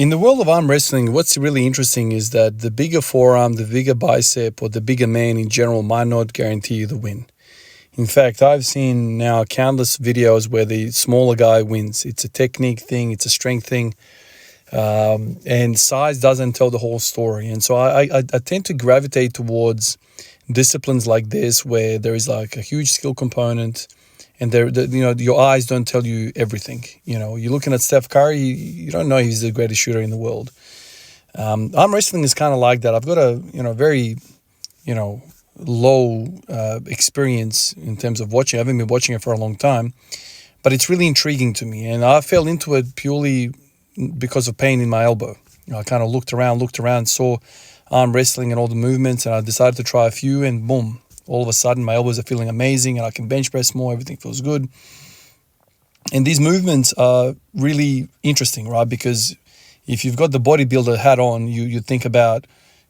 In the world of arm wrestling, what's really interesting is that the bigger forearm, the bigger bicep, or the bigger man in general might not guarantee you the win. In fact, I've seen now countless videos where the smaller guy wins. It's a technique thing, it's a strength thing, and size doesn't tell the whole story. And so I tend to gravitate towards disciplines like this where there is like a huge skill component, and your eyes don't tell you everything. You're looking at Steph Curry, you don't know he's the greatest shooter in the world. Arm wrestling is kind of like that. I've got a very low experience in terms of watching. I haven't been watching it for a long time, but it's really intriguing to me. And I fell into it purely because of pain in my elbow. I kind of looked around, saw arm wrestling and all the movements, and I decided to try a few, and boom, all of a sudden my elbows are feeling amazing and I can bench press more, everything feels good. And these movements are really interesting, right? Because if you've got the bodybuilder hat on, you think about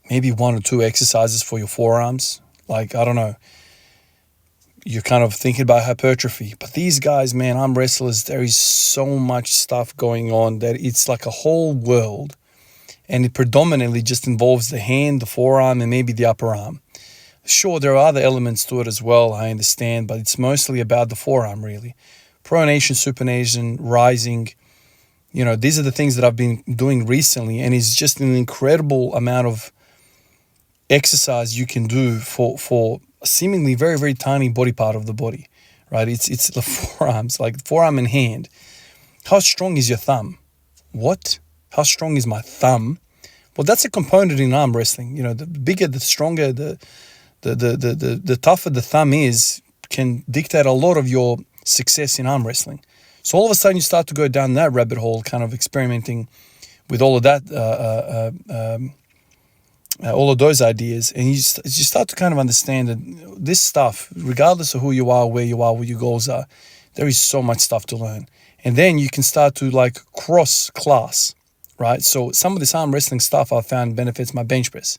maybe 1 or 2 exercises for your forearms. Like, I don't know, you're kind of thinking about hypertrophy. But these guys, man, arm wrestlers, there is so much stuff going on that it's like a whole world. And it predominantly just involves the hand, the forearm, and maybe the upper arm. Sure, there are other elements to it as well, I understand, but it's mostly about the forearm, really. Pronation, supination, rising, these are the things that I've been doing recently, and it's just an incredible amount of exercise you can do for a seemingly very, very tiny body part of the body, right? It's the forearms, like forearm and hand. How strong is your thumb? What? How strong is my thumb? Well, that's a component in arm wrestling. The bigger, the stronger, the tougher the thumb is, can dictate a lot of your success in arm wrestling. So all of a sudden you start to go down that rabbit hole, kind of experimenting with all of that, all of those ideas, and you start to kind of understand that this stuff, regardless of who you are, where you are, what your goals are, there is so much stuff to learn. And then you can start to cross class, right? So some of this arm wrestling stuff I found benefits my bench press.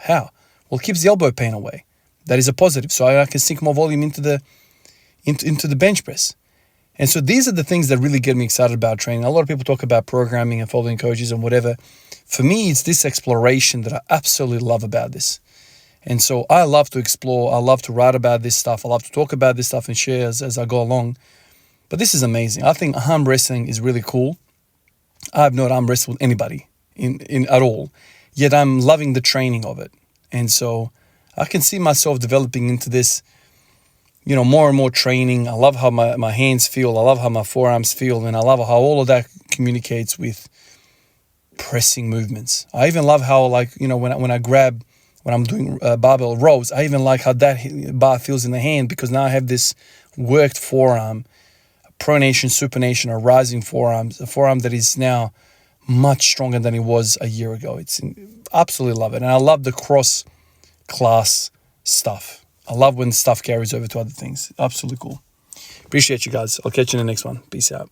How? Well, it keeps the elbow pain away. That is a positive. So I can sink more volume into the bench press. And so these are the things that really get me excited about training. A lot of people talk about programming and following coaches and whatever. For me, it's this exploration that I absolutely love about this. And so I love to explore. I love to write about this stuff. I love to talk about this stuff and share as I go along. But this is amazing. I think arm wrestling is really cool. I have not arm wrestled with anybody in at all. Yet I'm loving the training of it. And so I can see myself developing into this, more and more training. I love how my hands feel. I love how my forearms feel. And I love how all of that communicates with pressing movements. I even love how, when I'm doing barbell rows, I even like how that bar feels in the hand, because now I have this worked forearm, pronation, supination, or rising forearms, a forearm that is now much stronger than it was a year ago. Absolutely love it. And I love the cross-class stuff. I love when stuff carries over to other things. Absolutely cool. Appreciate you guys. I'll catch you in the next one. Peace out.